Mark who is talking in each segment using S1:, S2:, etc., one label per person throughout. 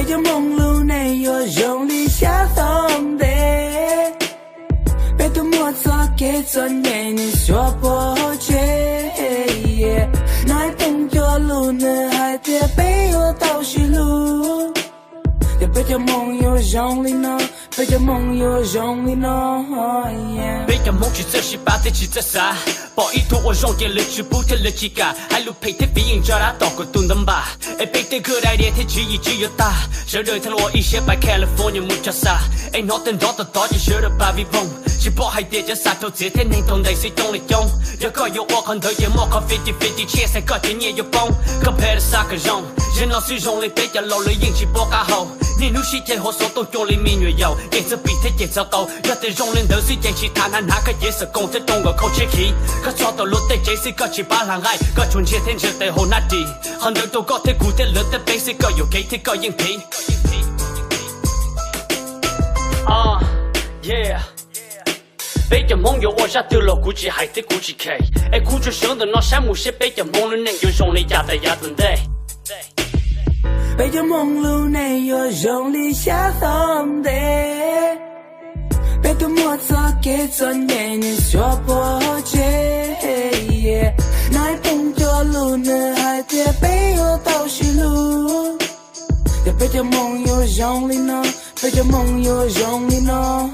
S1: 着梦路内又用力下放的，别多莫错给尊严你说破解。那等着路呢，还得背后倒虚路，也别着梦又用力呢，别着梦又用力呢。
S2: 别着梦去这些把这去这啥，保一图我用点力去不得力气干，还路配的比人家他到个都能吧，哎别的可爱点的记忆只有大，谁人他我一些把 California 木加沙，哎 nothing 到的到就学的把比碰。是波海跌着沙头这天能懂得谁懂得用，有个有我看头也莫看50-50，前三个天也有崩，可配的啥个用，人老是用力被家老了引起波嘎后，你努西天和手都用力明月有，颜色比他颜色高，要得用力都是捡起他那个也是公这动个口气气，可找到路的这是个去把人爱，个春节天就得好那地，很多都搞得古的乐的背是个有给的个硬皮，啊 ，yeah。被着梦游我下丢了，估计还得估计 K。哎，估计想的那山木些被着梦了，能有用力压的压真的。
S1: 被着梦路内又用力下放的，别多莫错给尊严你说破解。那等着路呢，还得背后倒虚路，也被着梦又用力呢，被着梦又用力呢。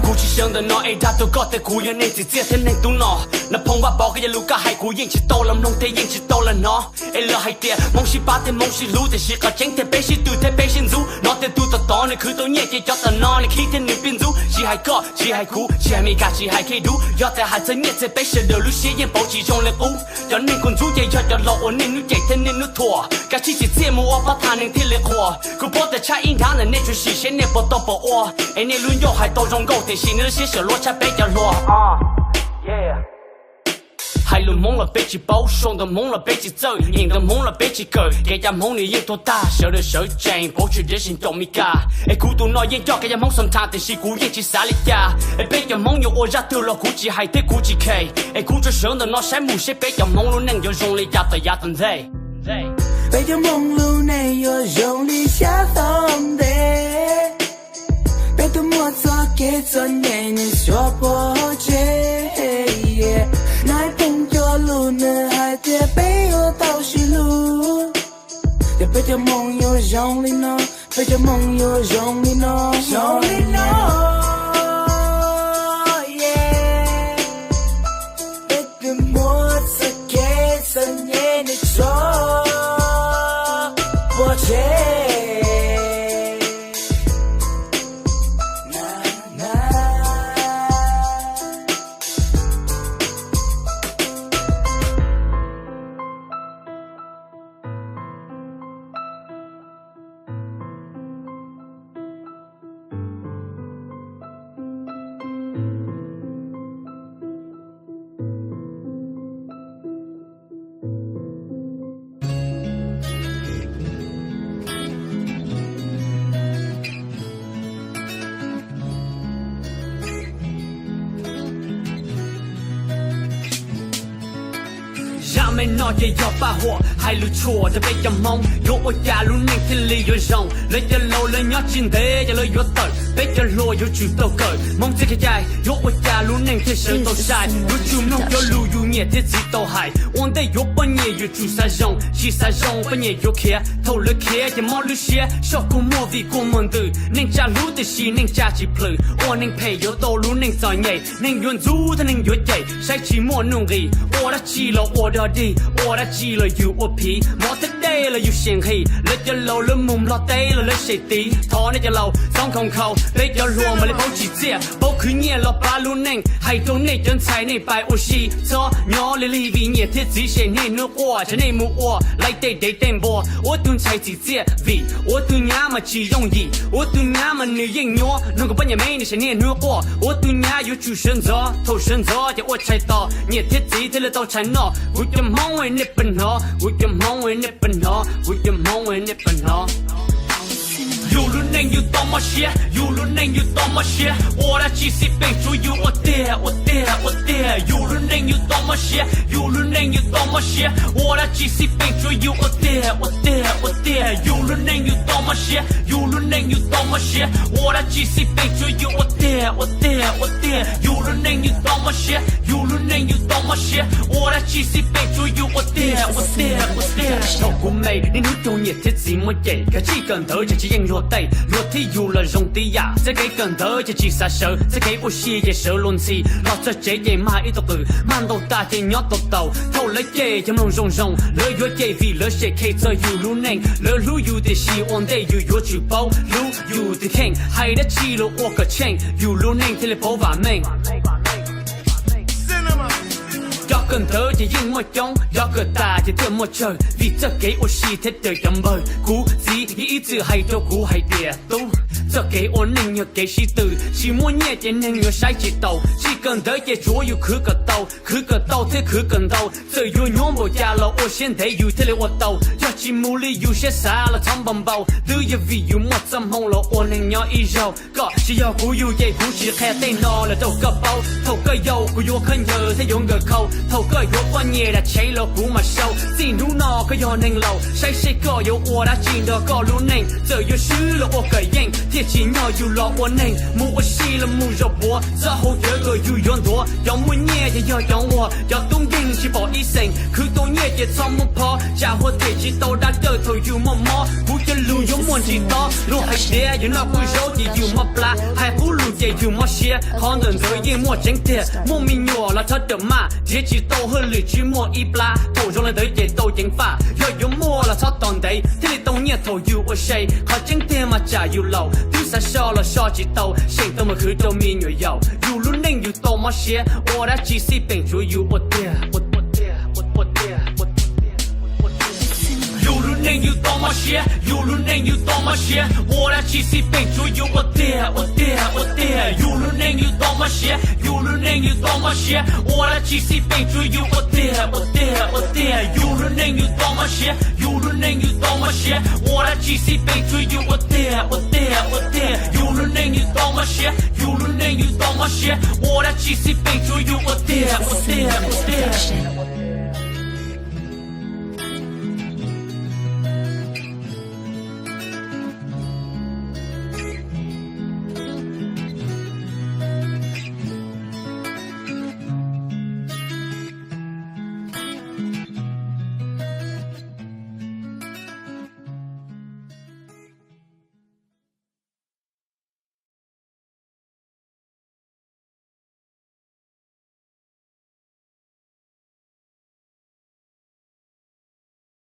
S2: 估计想的那哎，他都搞得古人能直接才能懂呢。那碰把包个一路个海古引起到了，弄得引起到了呢。哎，了还得梦西把的梦西路的是个今天百姓都在百姓族，那得都到当你看到年纪叫到哪里去天你变族，西还高西还苦西还没干西还开路，要在还在年在百姓的路写言报起用来舞，要能公主也要老我能努这天能努拖，该起起节目我把他能听来活，可不得差一样的那句是先那不到不我，哎那路要还到中高的。心里些小落差被家落啊 ，yeah。海路懵了被起包，爽的懵了被起走，赢的懵了被起狗，给家懵你赢多大，手的手紧，不去的心都没干。哎，孤独那眼要给家懵上他的是孤眼去啥里家？哎，被家懵有我压丢了，估计还得估计 K。哎，估计上的那山木些被家懵了，能有用力压的压真累。
S1: 被着梦路内又用力下放的。别多莫错给尊严你说破解，那等着路呢，还得背后倒虚路，也被着梦又用力呢，被着梦又用力呢，用力呢。别多莫错给尊严你说破解。
S2: 没那也要把握，海路错的被着梦，有我家路能听里有用，累着路了要进的也了有等，被着路有举到狗，梦这个家有我家路能听手都晒，有主弄有路有年的知道海，我的有半年有主啥用，其啥用半年有开，头了开也毛路些，小姑莫为过门的，能家路的是能家起 play， 我能陪有道路能上夜，能用足的能有夜，谁去莫弄的，我的起了我的地。我的记了有我皮，莫得呆了有嫌黑，累着路了梦落呆了累谁地，他那只路上空口，被着落么的保持者，保去年了把路能，还都那人才能摆我西，操鸟里里边也贴纸些那努我，这那木我来得得等波，我蹲才几节为，我蹲伢么只容易，我蹲伢么女人鸟，能够把你没那些那努我蹲伢有主选择，头选择的我才到，你贴纸贴了到才闹，我就忙为你本好，我就忙为你本好，我就忙为你本好。有路能有多么些，有路能有多么些，我的气息被注有我的，有路能有多么些，有路能有多么么些，我的 GC 背着有我的，有了能有多么些，有了能有多么些，我的 GC 背着有我的，有了能有多么些，有了能有多么些，我的 GC 背着有我的，透过美，你努动也贴寂寞给，可几根头就只因落地，落地有了容地呀，再给根头就只杀手，再给我血也手轮起，老子这也买一朵歌，满头大姐鸟豆豆，头来给就弄融融，乐乐给vì乐些开着有路能，乐路有的希望的有乐去包，路有的看，还得起了我个钱，有路能听了不完美。要更多的音乐用，要更大的这么久，vì这给我喜贴的人们，估计一直还都估还跌都。这给我能有给西头，期末年的能有晒几刀，几根头也左右去个刀，再去根刀，这有娘不家了，我现在有天了我刀，要节目里有些啥了长棒包，都一为有么怎红了，我能要一绕，个是要古有也古是还得拿了都个包，头个有古有很有才用个口，头个有半夜的切了古嘛烧，进入那个要能老，谁个有我的进到个路能，这有输了我个人。天气鸟有了我能，木我洗了木热波，之后这个有用多，要木年也要让我，要懂人去报一声，去多年也草木跑，家伙天气到达头头有么么，不的路有么知道，路还斜有那股肉的有么不拉，还不路的有么些，可能这也么真的，莫名鸟了他的嘛，天气到和绿去么一不拉，头上的头也都引发，要有么了他当地，这里冬年头有我谁，好真的嘛家有老。都啥少了少几刀，谁都没去到面月有，有路能有多么些，我的 GC 病就有我的，有路能有多么些，有路能有多么些，我的 GC 病就有我的，有路能有多么些，有路能有多么些，我的 GC 病就有我的，有路能有多么些，有路能有多么些，我的 GC 病就有我的，有路能有多么些，有路能有多么些，我的 GC 病就有我的。